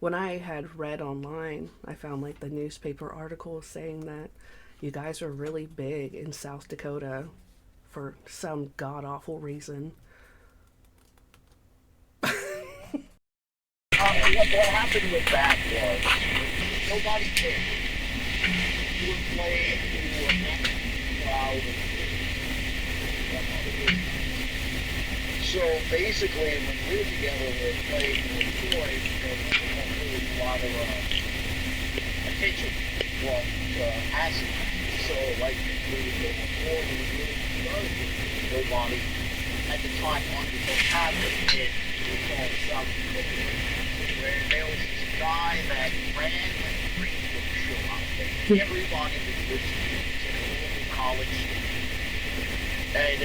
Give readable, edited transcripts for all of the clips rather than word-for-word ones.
when I had read online, I found like the newspaper article saying that you guys are really big in South Dakota for some god awful reason. What happened with that was nobody cared. You were playing, you were not proud of it. So basically, when we were together, we were playing with toys because we don't really a lot of attention from acid. So, like, we would go before we really started with nobody at the time wanted to happen in called South Dakota, where there was this guy that ran like a radio show out there. Everybody was listening to the local college students. And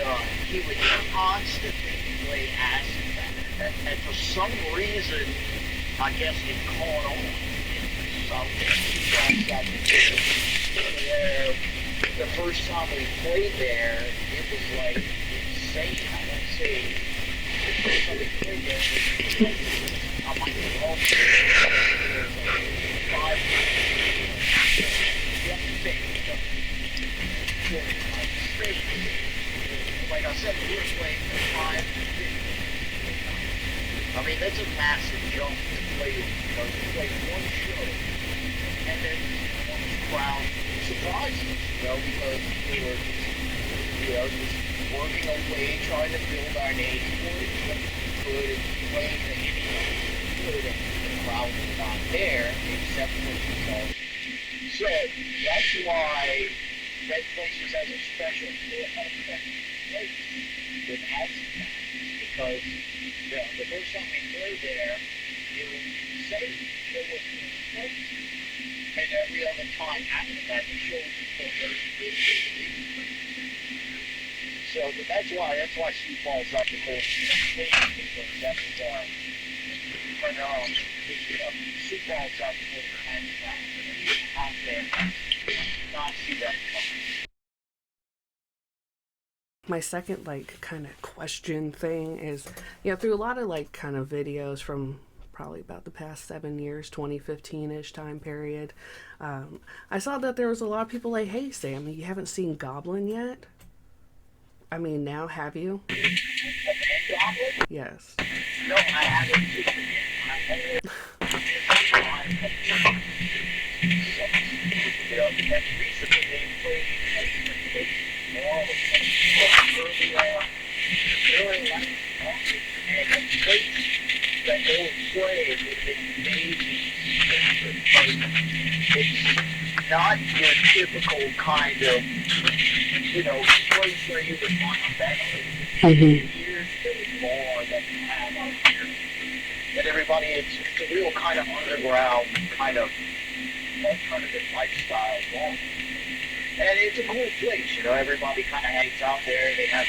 he would constantly play acid back. And for some reason, I guess it caught on in South Dakota, where the first time we played there, it was like insane. I won't say the first time we played there, I might be wrong. There's like 5 you have to say, like I said, we were playing for 5 to 50. I mean, that's a massive jump to play with, because you play one show, and then one crowd surprises us, because we were just working away, trying to build our name, doing what we could, and playing the anything we could, and the crowd was not there, except for the So, that's why that place just has a special place with acid, because the first time we played there, it was safe, it was safe. And every other time after that, the show was so that's why she falls up the whole thing, because that was when she falls up the whole out there, not see that coming. My second like kind of question thing is, through a lot of like kind of videos from probably about the past 7 years, 2015-ish time period, I saw that there was a lot of people like, hey Sam, you haven't seen Goblin yet? I mean, now have you? Goblin? Yes. No, I haven't seen it yet. And recently they played more of a during last and the place that they were playing is amazing. It's not your typical kind of, place where you would find a benefit. Years there was more than you have out here. And everybody, it's a real kind of underground kind of alternative lifestyle going. And it's a cool place, everybody kind of hangs out there. They have.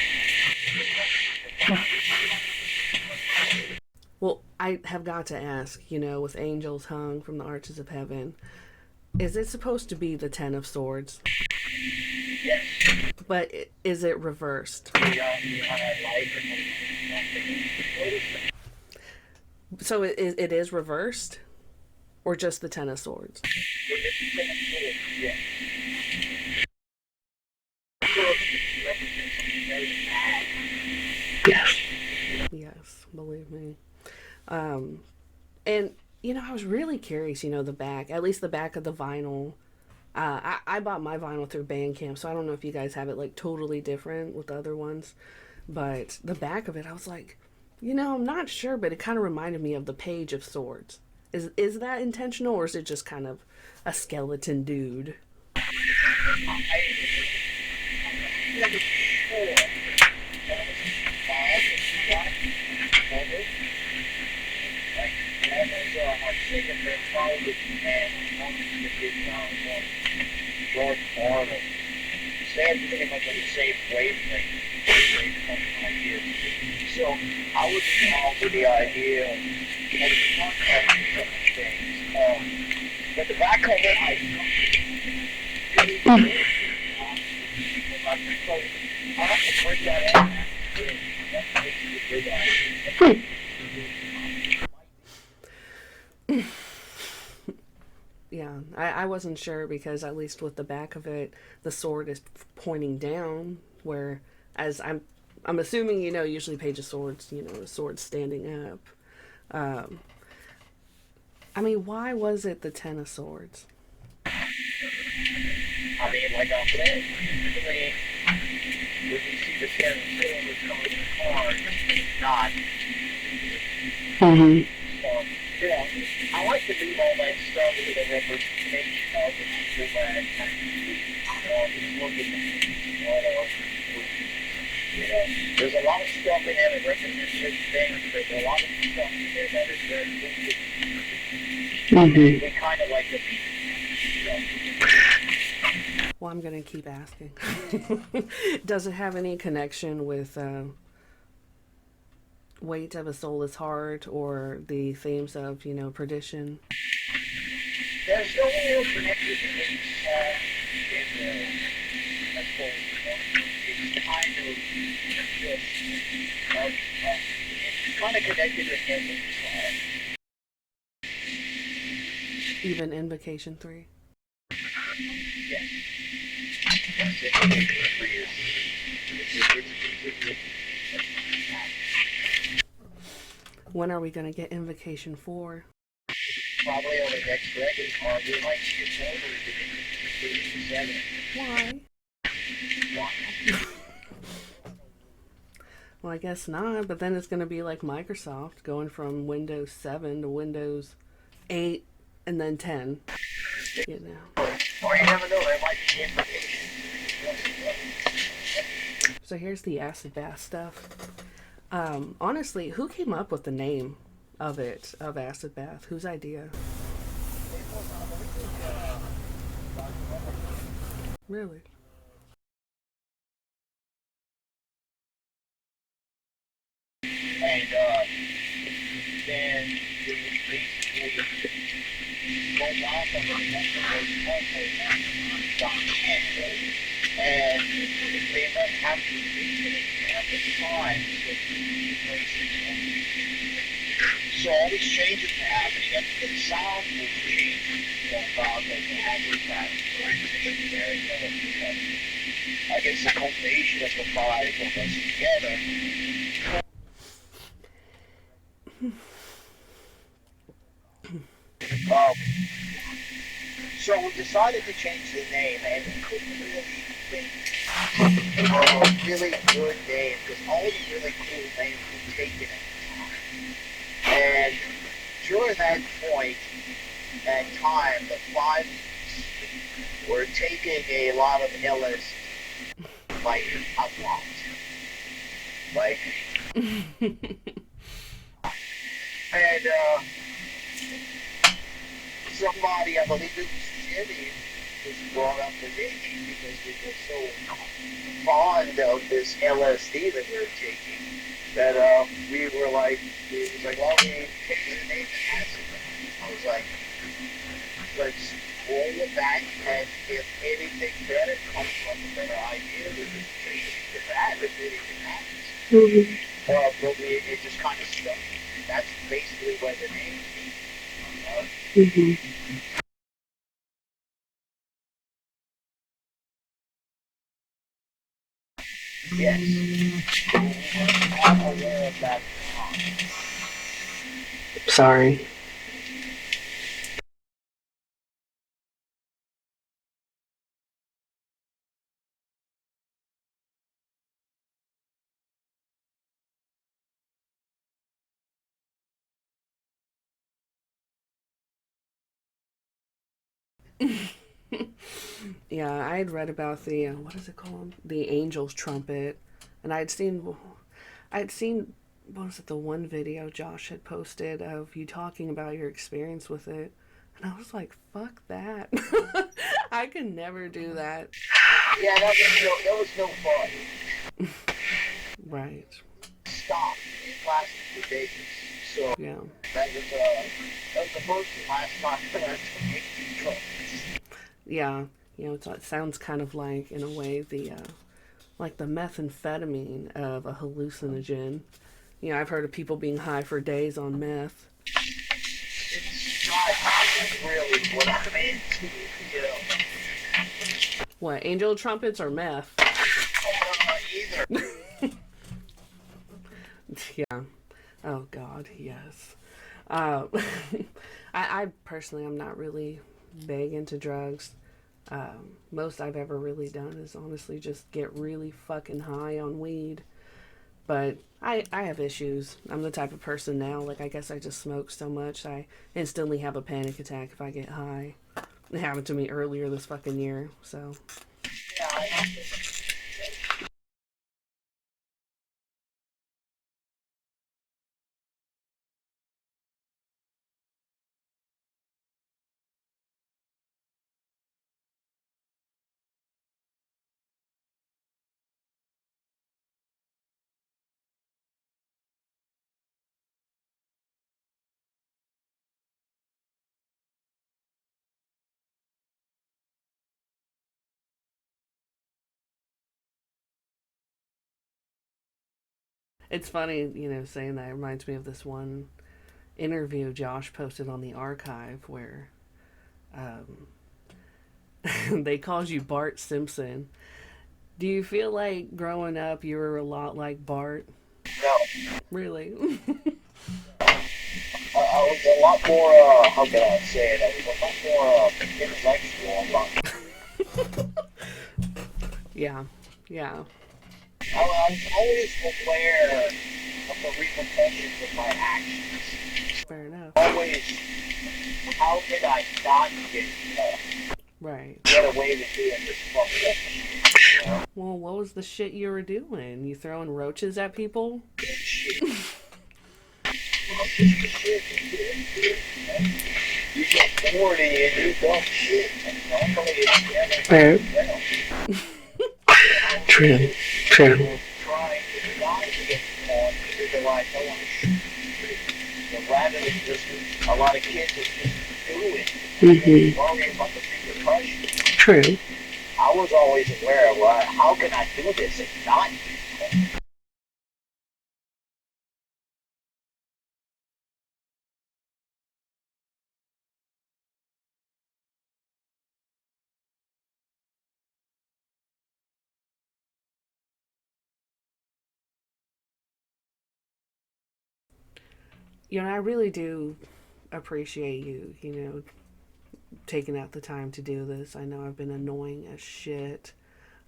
Well, I have got to ask, with angels hung from the arches of heaven, is it supposed to be the Ten of Swords? Yes. But is it reversed? So it is reversed? Or just the Ten of Swords? Yes. Yes. Yes, believe me. And I was really curious. The back, at least the back of the vinyl. I bought my vinyl through Bandcamp, so I don't know if you guys have it like totally different with the other ones. But the back of it, I was like, I'm not sure, but it kind of reminded me of the Page of Swords. Is that intentional, or is it just kind of a skeleton dude? George Arnold. Stand pretty much on the same wavelength. So I was involved with the idea of the things. But the back of it, I have to break that out. Yeah, I wasn't sure because at least with the back of it, the sword is pointing down, where as I'm assuming usually Page of Swords, the sword standing up. Um, I mean, why was it the Ten of Swords? I mean, like I said, usually when you see the Ten of Swords coming in the card, it's not. Mm-hmm. You know, I like to leave all that stuff to the representation of the people that is looking at there's a lot of stuff in there that represents certain things. There's a lot of stuff in there that is very Mm-hmm. we kind of like to be. Well, I'm gonna keep asking. Does it have any connection with weight of a soulless heart or the themes of perdition? There's no real connection between song and as far as it's kind of it's kind of connected with him with the Even Invocation 3? Yes. When are we gonna get Invocation 4? Probably on the next record card. We might see it over to 7. Why? Why? Well, I guess not, but then it's going to be like Microsoft going from Windows 7 to Windows 8 and then 10. You know. Or you never know, there might be information. So here's the acid bath stuff. Honestly, who came up with the name of it, of acid bath? Whose idea? Really? And then it was basically goes off of the and they might have to read it at the time. So all these changes are happening, and the sound will change. I guess the combination of the five of us together. So we decided to change the name, and we couldn't really think of a really good name because all the really cool names were taken at the time. And during that point, that time, the five were taking a lot of LSD, like a lot, like, and somebody, I believe it was Jimmy, was brought up to me because we were so fond of this LSD that we were taking that we were like, it was like, well, we take the name and acid. I was like, let's roll it back, and if anything better comes from a better idea, we can change it to that if anything happens. Mm-hmm. But it just kind of stuck. That's basically where the name came from. Mm-hmm. Yes. I'm aware of that. Sorry. Yeah, I had read about the what is it called? The angel's trumpet, and I'd seen what was it, the one video Josh had posted of you talking about your experience with it, and I was like, fuck that. I could never do that. Yeah, that was no fun. Right. Stop. It lasted for days. So Yeah. that was the first and last time that I took 18 drugs. Yeah. It sounds kind of like, in a way, the like the methamphetamine of a hallucinogen. I've heard of people being high for days on meth. It's not really what I'm into, you know. What, angel trumpets or meth? Either. Yeah. Oh God, yes. Uh, I personally, I'm not really big into drugs. Most I've ever really done is honestly just get really fucking high on weed. But I have issues. I'm the type of person now, like, I guess I just smoke so much, I instantly have a panic attack if I get high. It happened to me earlier this fucking year, so. Yeah, It's funny, saying that. It reminds me of this one interview Josh posted on the archive where um, they called you Bart Simpson. Do you feel like growing up you were a lot like Bart? no. Really? I was a lot more, how can I say it? I was a lot more intellectual about Yeah. Yeah. I was always aware of the repercussions of my actions. Fair enough. Always, how did I not Right. get away with doing this fucked up shit? You know? Well, what was the shit you were doing? You throwing roaches at people? Shit. Shit. You get bored and you do dumb shit. And normally it's never well. True. True. Trying to decide to get on because I don't want to shoot. So rather than just a lot of kids that just do it, Mm-hmm. worry about the repercussions. True. I was always aware of how can I do this and not do it. I really do appreciate you, taking out the time to do this. I know I've been annoying as shit.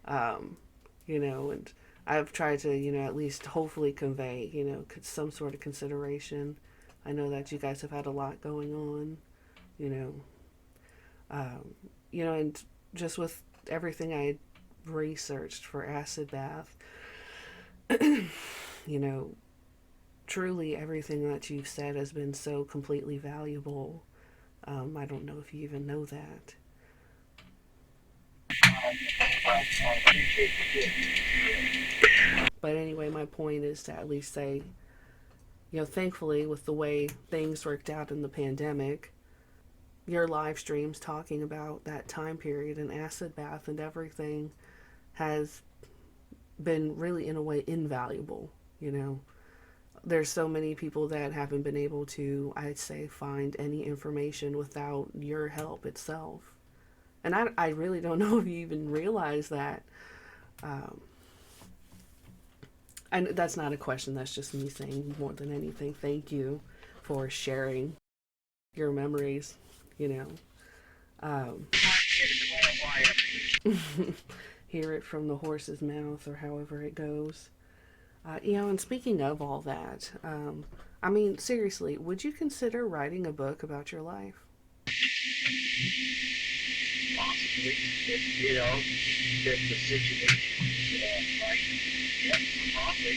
Um, and I've tried to, at least hopefully convey, some sort of consideration. I know that you guys have had a lot going on, you know, and just with everything I researched for acid bath, you know, truly everything that you've said has been so completely valuable. I don't know if you even know that. I appreciate it. But anyway, my point is to at least say, thankfully, with the way things worked out in the pandemic, your live streams talking about that time period and acid bath and everything has been really, in a way, invaluable. There's so many people that haven't been able to, I'd say, find any information without your help itself. And I really don't know if you even realize that. And that's not a question, that's just me saying more than anything, thank you for sharing your memories, Hear it from the horse's mouth, or however it goes. And speaking of all that, seriously, would you consider writing a book about your life? Possibly, if the situation, right? Yeah, probably,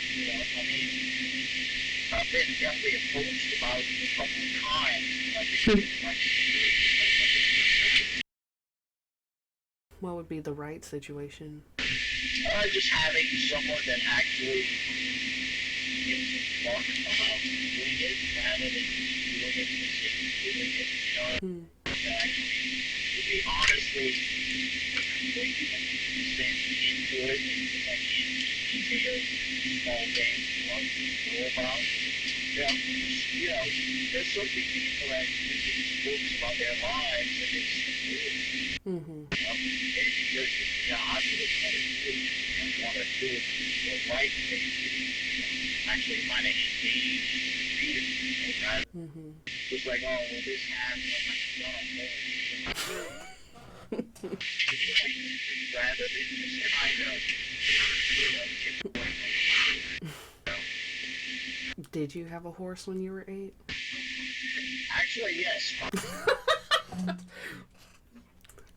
I've been definitely approached about it a couple of times. I think What would be the right situation? just having someone that actually gives a fuck about doing it rather than doing it for the sake of doing it. That actually, to be honestly, way too much consent into it and like details, small things you love to know about. Yeah, you know, there's so many people that read these books about their lives and they see Mm-hmm. and just, I really want to do it. I want to do it the right thing. Actually, my name is Dave. Read it. Okay? Mm-hmm. It's like, oh, well, this happened. I'm like, no, no. Rather than just kind of, get away Did you have a horse when you were 8? Actually, yes.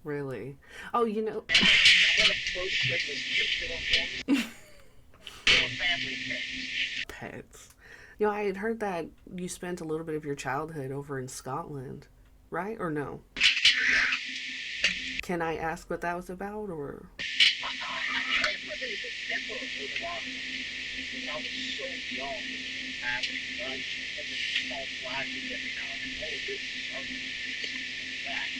Really? Oh, you know. One of the first things was gifted on family pets. Pets. You know, I had heard that you spent a little bit of your childhood over in Scotland, right? Or no? Can I ask what that was about, or? I really remember a lot of because I was so young when it was happening. I just remember small flashes every now and then. Oh, this is something, that.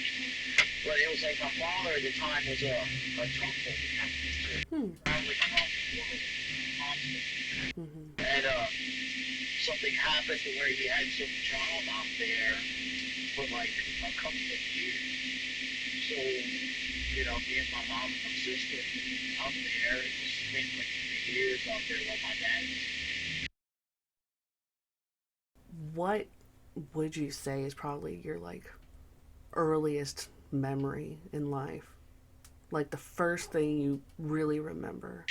But it was like my father at the time was a truck holder. Hmm. Traveling around the world constantly. Mm-hmm. And something happened to where he had some job out there for like a couple of years. So, me and my mom and my sister out there and just spent like 3 years out there while my dad was. What would you say is probably your like earliest memory in life? Like the first thing you really remember?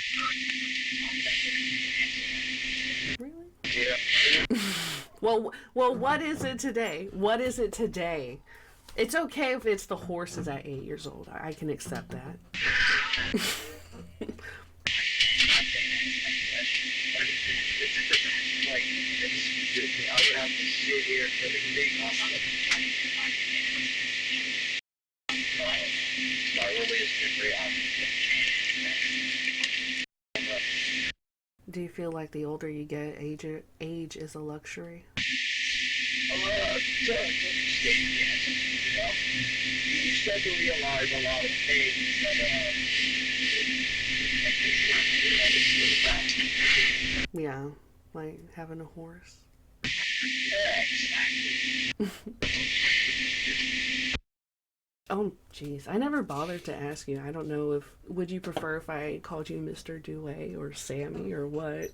Really? Yeah. Well, what is it today? What is it today? It's okay if it's the horses at 8 years old. I can accept that. Like, I would have to sit here and really think on my earliest memory. Do you feel like the older you get, age is a luxury? To an extent, yes. You start to realize a lot of things that, Yeah, like having a horse. yeah, exactly. Oh, jeez. I never bothered to ask you. I don't know if... Would you prefer if I called you Mr. Duet or Sammy or what?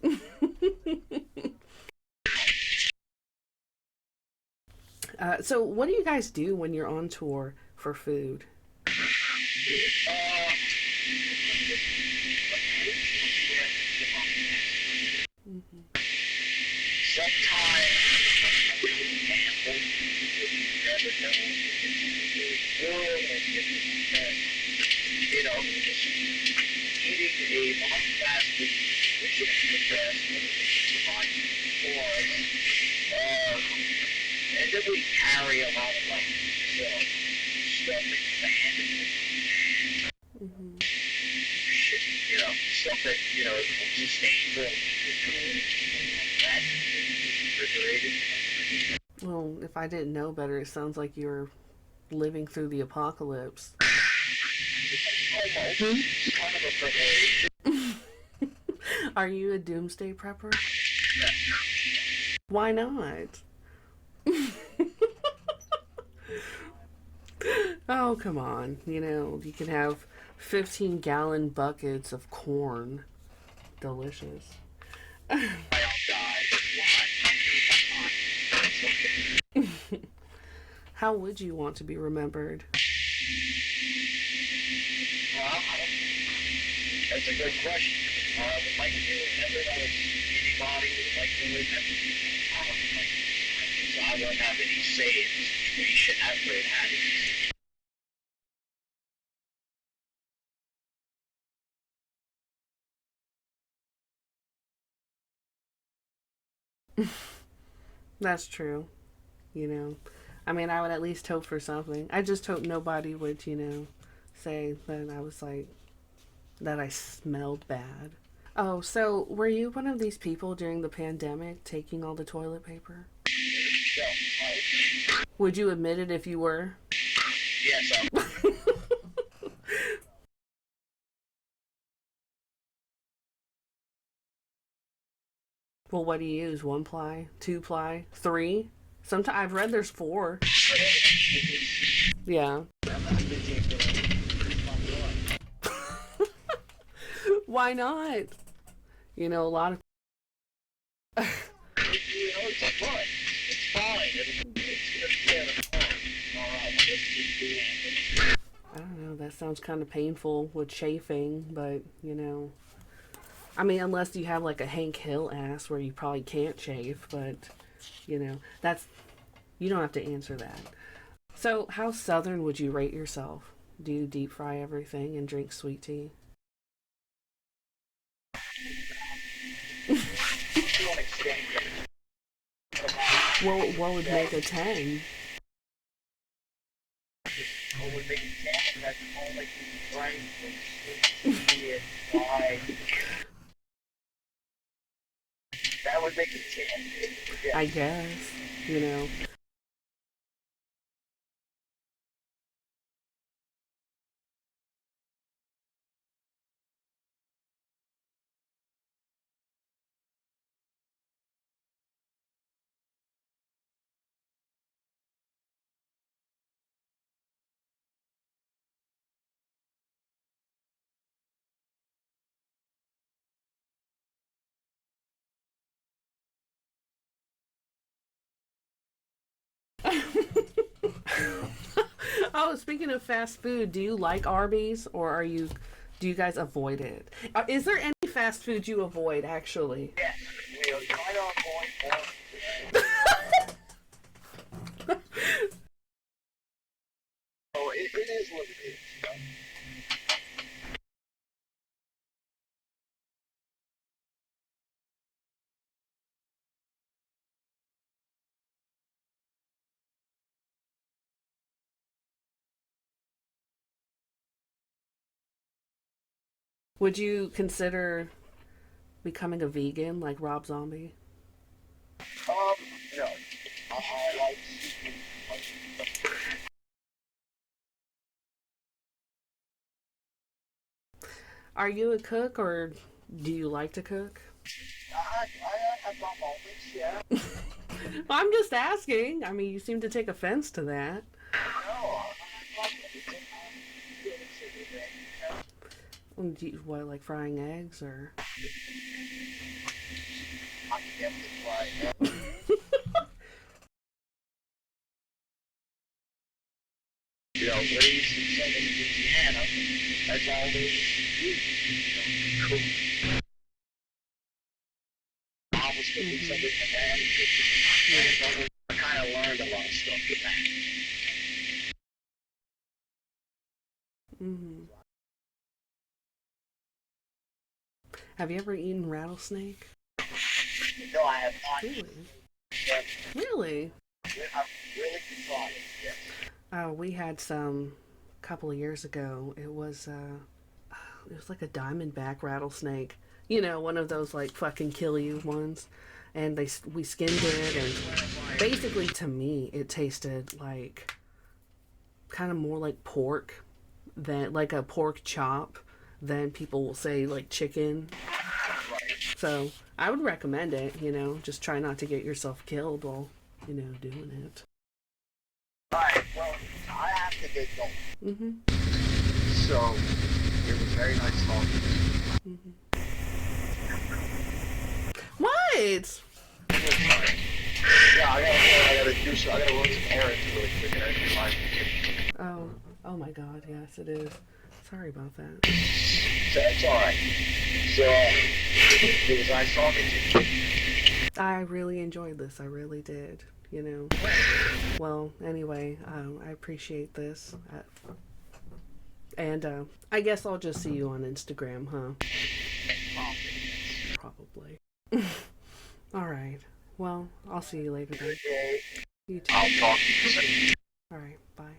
So, what do you guys do when you're on tour for food? Uh, Mm-hmm. sometimes we can gamble. You never know if it's good or if it's bad. Eating a lot of fast food, which is the best provides for us. And then we carry a lot of like stuff in sand, Mm-hmm. stuff that sustainable, that refrigerated. Well, if I didn't know better, it sounds like you're living through the apocalypse. Almost, it's kind of a preparation. Are you a doomsday prepper? Why not? Oh, come on. You can have 15-gallon buckets of corn. Delicious. I don't die. How would you want to be remembered? Well, that's a good question. Would like to remember that anybody would like to remember. So I won't have any say in the situation after it happens. That's true. You know, I mean, I would at least hope for something. I just hope nobody would, say that I was like, that I smelled bad. Oh, so were you one of these people during the pandemic taking all the toilet paper? So, Would you admit it if you were? yes, Well, what do you use? 1 ply, 2 ply, 3? Sometimes I've read there's 4. Yeah. Why not? You know, a lot of. It's fine. It's fine. I don't know. That sounds kind of painful with chafing, but you know. I mean, unless you have like a Hank Hill ass where you probably can't chafe, but you know, that's you don't have to answer that. So, how southern would you rate yourself? Do you deep fry everything and drink sweet tea? What would make a 10? What would make it 10? That's only right from why. That would make it 10. Yeah. I guess, you know. Oh, speaking of fast food, do you like Arby's or do you guys avoid it? Is there any fast food you avoid actually? Yes, we'll try to avoid more. Oh, it is what it is. You know? Would you consider becoming a vegan like Rob Zombie? No. I like. Are you a cook or do you like to cook? I have my moments, yeah. I'm just asking. I mean, you seem to take offense to that. No, Do you, what, like frying eggs or? I can definitely fly. You know, raised in southern Louisiana, that's all they do. You know, cook. I was cooking something in that. I kind of learned a lot of stuff with that. Mm-hmm. Have you ever eaten rattlesnake? No, I have not. Really? But Really? I'm really trying, yes. We had some a couple of years ago. It was like a diamondback rattlesnake. You know, one of those like fucking kill you ones. And we skinned it, and basically to me, it tasted like kind of more like pork than like a pork chop than people will say like chicken. So I would recommend it. You know, just try not to get yourself killed while doing it. Alright, well, I have to get going. Mm-hmm. So, it was very nice talking to you. Mm-hmm. What? Yeah, I gotta do so. I gotta run some errands really quick and I can find Oh, oh my God, yes, it is. Sorry about that. So that's alright. So, it was nice talking to you. I really enjoyed this. I really did. Well, anyway, I appreciate this. And I guess I'll just see you on Instagram, huh? Probably. All right. Well, I'll see you later then. You too. I'll talk to you soon. All right. Bye.